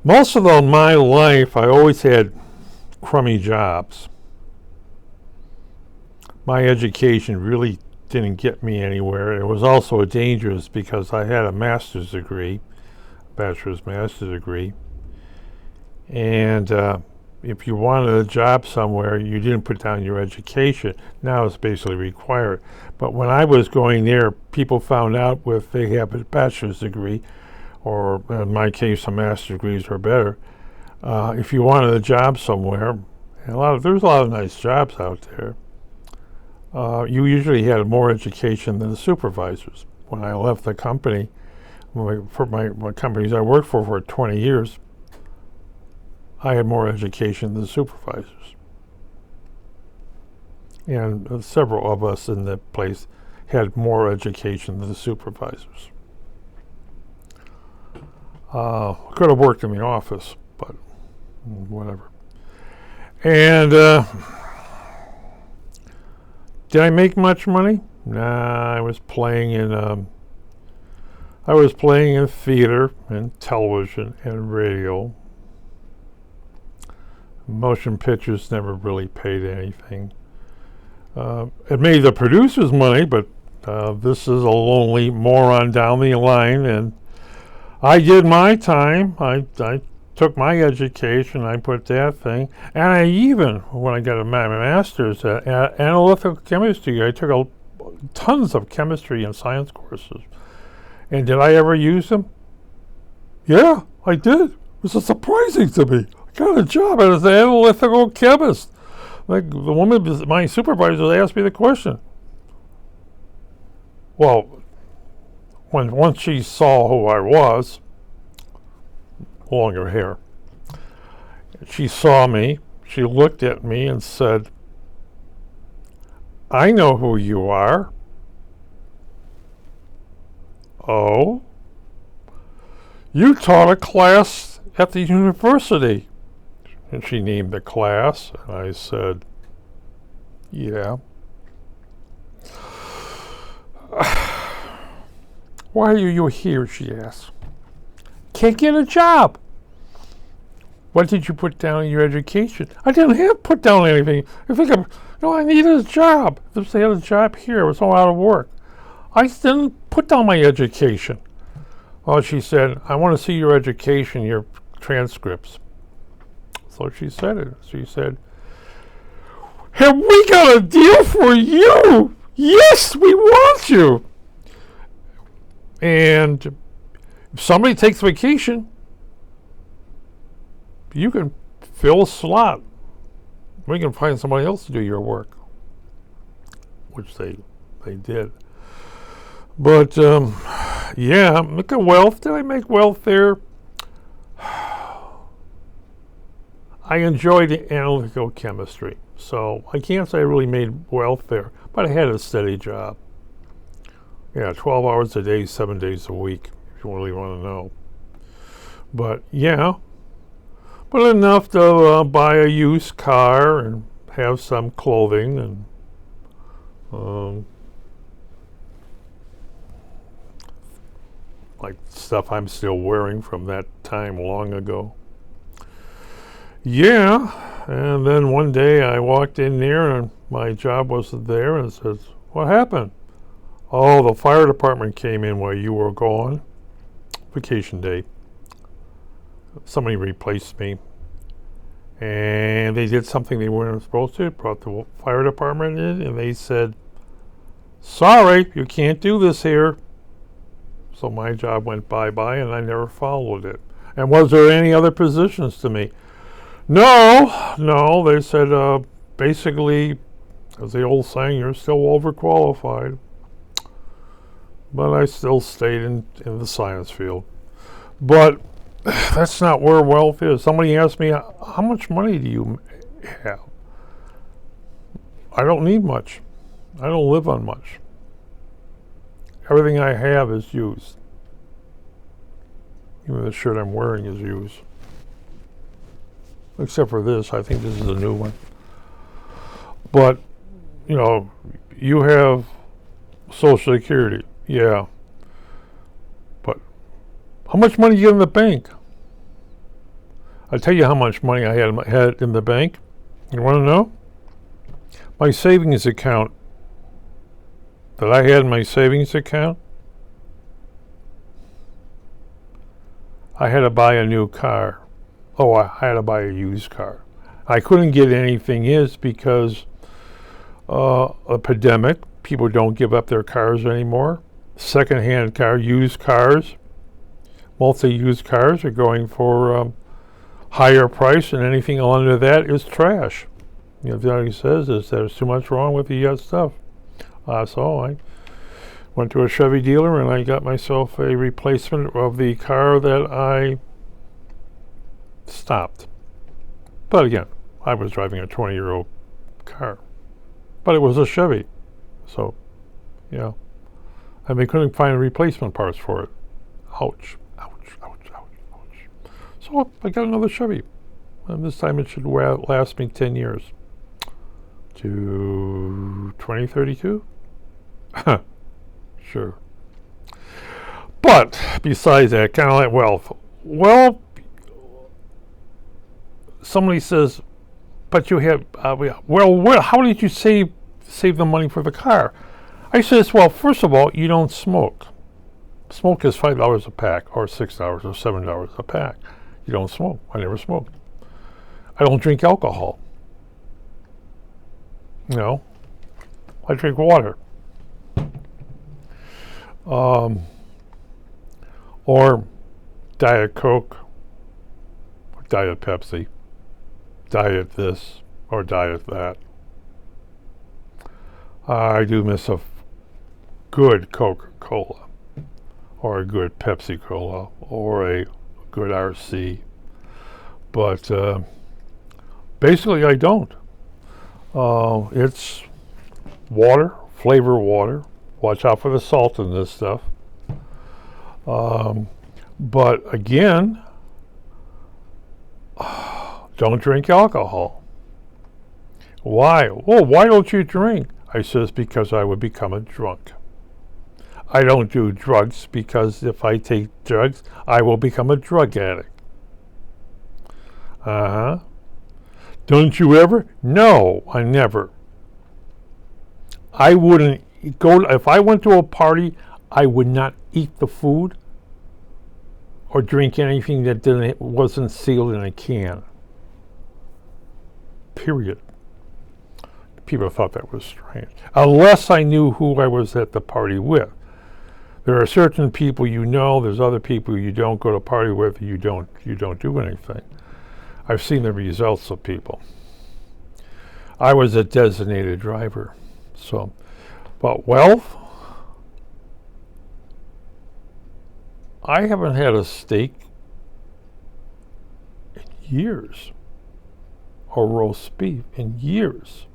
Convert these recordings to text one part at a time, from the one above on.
Most of my life, I always had crummy jobs. My education really didn't get me anywhere. It was also dangerous because I had a master's degree, bachelor's master's degree, and if you wanted a job somewhere, you didn't put down your education. Now it's basically required. But when I was going there, people found out if they have a bachelor's degree, or in my case, a master's degrees or better. If you wanted a job somewhere, there's a lot of nice jobs out there. You usually had more education than the supervisors. When I left the company, for my companies I worked for 20 years, I had more education than the supervisors. And several of us in the place had more education than the supervisors. Could have worked in the office, but whatever. And did I make much money? Nah, I was playing in theater and television and radio. Motion pictures never really paid anything. It made the producers money, but this is a lonely moron down the line, and I did my time. I took my education, I put that thing, and I even, when I got my master's at analytical chemistry, I took tons of chemistry and science courses. And did I ever use them? Yeah, I did. It was surprising to me. I got a job as an analytical chemist. Like the woman, my supervisor, asked me the question. Well, once she saw who I was, longer hair, she saw me, she looked at me and said, I know who you are. Oh? You taught a class at the university. And she named the class, and I said, yeah. Why are you here, she asked. Can't get a job. What did you put down in your education? I didn't have put down anything. I needed a job. If they had a job here, I was all out of work. I didn't put down my education. Well, she said, I want to see your education, your transcripts. So she said it. She said, have we got a deal for you? Yes, we want you. And if somebody takes vacation, you can fill a slot. We can find somebody else to do your work, which they did. But yeah, look at wealth. Did I make wealth there? I enjoyed the analytical chemistry, so I can't say I really made wealth there, but I had a steady job. Yeah, 12 hours a day, 7 days a week, if you really want to know. But yeah, but enough to buy a used car and have some clothing and like stuff I'm still wearing from that time long ago. Yeah, and then one day I walked in there and my job wasn't there, and says, what happened? Oh, the fire department came in while you were gone. Vacation day. Somebody replaced me. And they did something they weren't supposed to. Brought the fire department in, and they said, sorry, you can't do this here. So my job went bye-bye, and I never followed it. And was there any other positions to me? No, they said, basically, as the old saying, you're still overqualified. But I still stayed in the science field. But that's not where wealth is. Somebody asked me, how much money do you have? I don't need much. I don't live on much. Everything I have is used. Even the shirt I'm wearing is used. Except for this. I think this is a new one. But, you have Social Security. Yeah. But how much money do you have in the bank? I'll tell you how much money I had in the bank. You want to know? My savings account that I had in my savings account, I had to buy a new car. Oh, I had to buy a used car. I couldn't get anything because a pandemic. People don't give up their cars anymore. Second-hand used cars, multi-used cars are going for higher price, and anything under that is trash. You know, what he says is there's too much wrong with the stuff. So I went to a Chevy dealer and I got myself a replacement of the car that I stopped. But again, I was driving a 20-year-old car. But it was a Chevy. So, yeah. And they couldn't find replacement parts for it. Ouch, ouch, ouch, ouch, ouch. So I got another Chevy. And this time it should last me 10 years. To 2032? Sure. But besides that, kind of like wealth. Well, somebody says, but you have, well, how did you save the money for the car? I says, well, first of all, you don't smoke. Smoke is $5 a pack, or $6 or $7 a pack. You don't smoke. I never smoked. I don't drink alcohol. No. I drink water. Or Diet Coke, or Diet Pepsi, Diet this, or Diet that. I do miss a good Coca-Cola, or a good Pepsi-Cola, or a good RC. But basically I don't. It's water, flavor water. Watch out for the salt in this stuff. But again, don't drink alcohol. Why? Well, why don't you drink? I says, because I would become a drunk. I don't do drugs because if I take drugs, I will become a drug addict. Uh-huh. Don't you ever? No, I never. I wouldn't go, if I went to a party, I would not eat the food or drink anything that wasn't sealed in a can. Period. People thought that was strange. Unless I knew who I was at the party with. There are certain people you know, there's other people you don't go to party with, you don't do anything. I've seen the results of people. I was a designated driver. So, but wealth, I haven't had a steak in years, or roast beef in years.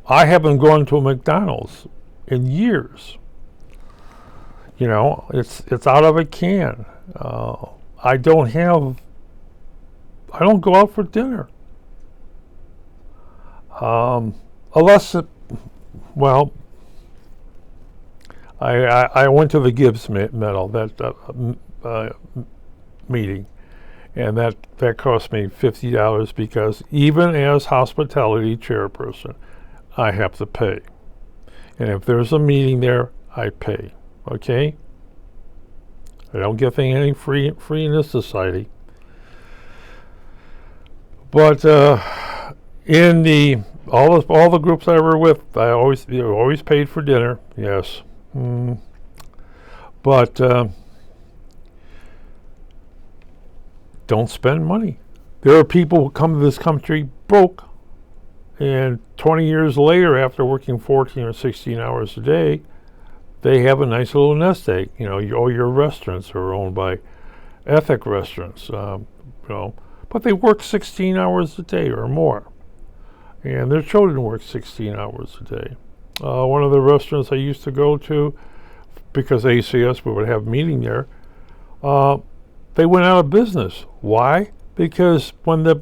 I haven't gone to a McDonald's in years. You know, it's out of a can. I don't go out for dinner. Unless, I went to the Gibbs Medal, that meeting, and that cost me $50 because even as hospitality chairperson, I have to pay. And if there's a meeting there, I pay. Okay? I don't get anything free in this society. But in all the groups I were with, they always paid for dinner. Yes. But don't spend money. There are people who come to this country broke, and 20 years later, after working 14 or 16 hours a day, they have a nice little nest egg. You know, all your restaurants are owned by Ethic Restaurants, but they work 16 hours a day or more, and their children work 16 hours a day. One of the restaurants I used to go to, because ACS would have a meeting there, they went out of business. Why? Because when the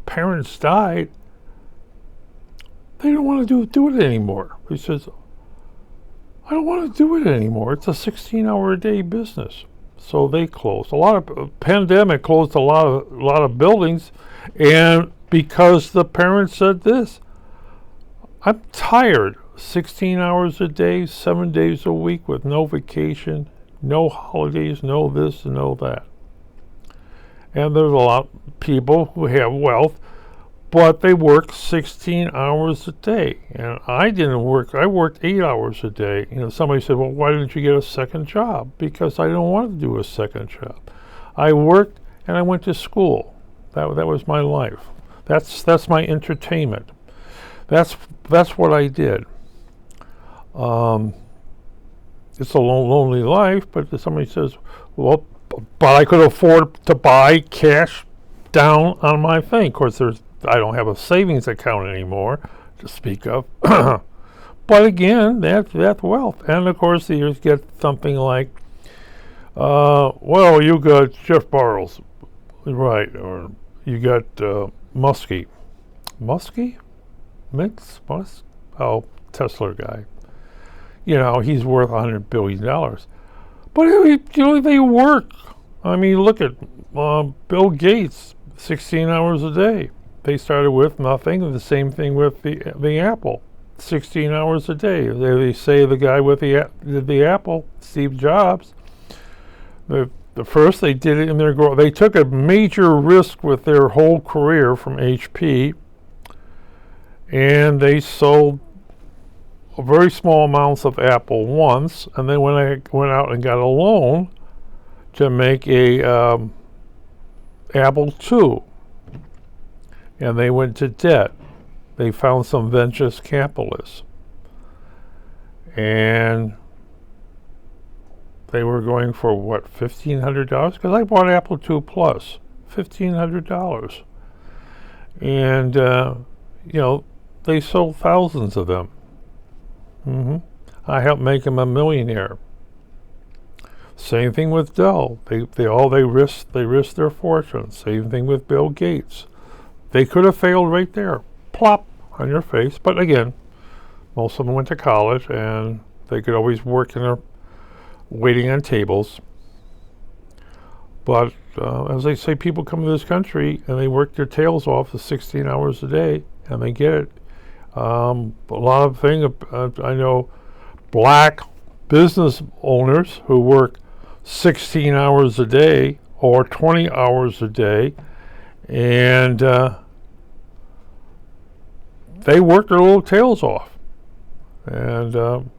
parents died, they don't want to do it anymore. He says, I don't want to do it anymore. It's a 16-hour-a-day business. So they closed. A lot of pandemic closed a lot of buildings, and because the parents said this, I'm tired. 16 hours a day, 7 days a week with no vacation, no holidays, no this and no that. And there's a lot of people who have wealth, but they work 16 hours a day. And I didn't work. I worked 8 hours a day. Somebody said, well, why didn't you get a second job? Because I didn't want to do a second job. I worked and I went to school. That was my life. That's my entertainment. That's what I did. It's a lonely life, but somebody says, well, but I could afford to buy cash down on my thing. Of course, I don't have a savings account anymore to speak of. But again, that's wealth. And of course, you get something like, well, you got Jeff Bartles, right? Or you got Muskie. Oh, Tesla guy. He's worth $100 billion. But they work. I mean, look at Bill Gates, 16 hours a day. They started with nothing. The same thing with the Apple, 16 hours a day. They say the guy with the Apple, Steve Jobs, the first they did it in their growth. They took a major risk with their whole career from HP, and they sold very small amounts of Apple once, and then when I went out and got a loan to make a Apple II, and they went to debt. They found some venture capitalists, and they were going for what, $1,500? Because I bought Apple II Plus, $1,500, and they sold thousands of them. I helped make him a millionaire. Same thing with Dell. They risked their fortune. Same thing with Bill Gates. They could have failed right there, plop on your face. But again, most of them went to college, and they could always work in their waiting on tables. But as they say, people come to this country and they work their tails off for 16 hours a day, and they get it. A lot of things, I know black business owners who work 16 hours a day or 20 hours a day, and they work their little tails off. And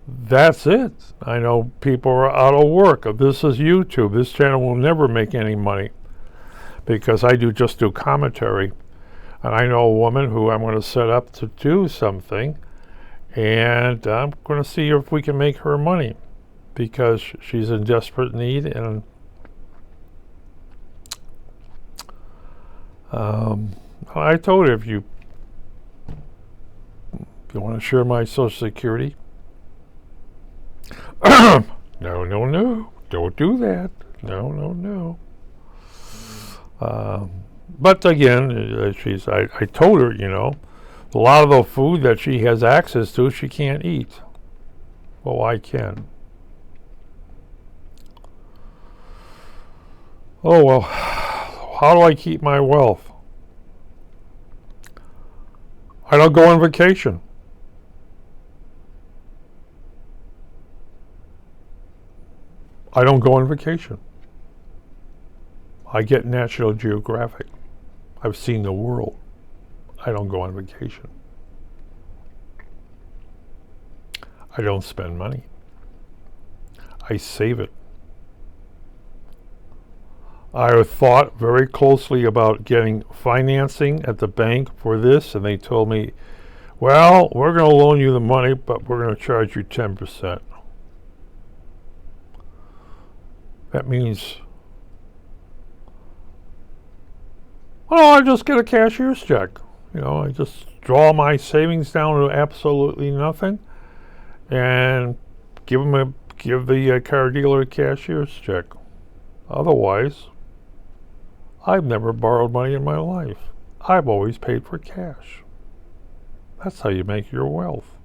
that's it. I know people are out of work. This is YouTube. This channel will never make any money because I just do commentary. And I know a woman who I'm going to set up to do something, and I'm going to see if we can make her money because she's in desperate need. And I told her, if you want to share my Social Security, no, don't do that. No. But again, I told her, a lot of the food that she has access to, she can't eat. Well, I can. Oh, well, how do I keep my wealth? I don't go on vacation. I don't go on vacation. I get National Geographic. I've seen the world. I don't go on vacation. I don't spend money. I save it. I have thought very closely about getting financing at the bank for this, and they told me, well, we're going to loan you the money, but we're going to charge you 10%. That means, well, I just get a cashier's check. I just draw my savings down to absolutely nothing, and give the car dealer a cashier's check. Otherwise, I've never borrowed money in my life. I've always paid for cash. That's how you make your wealth.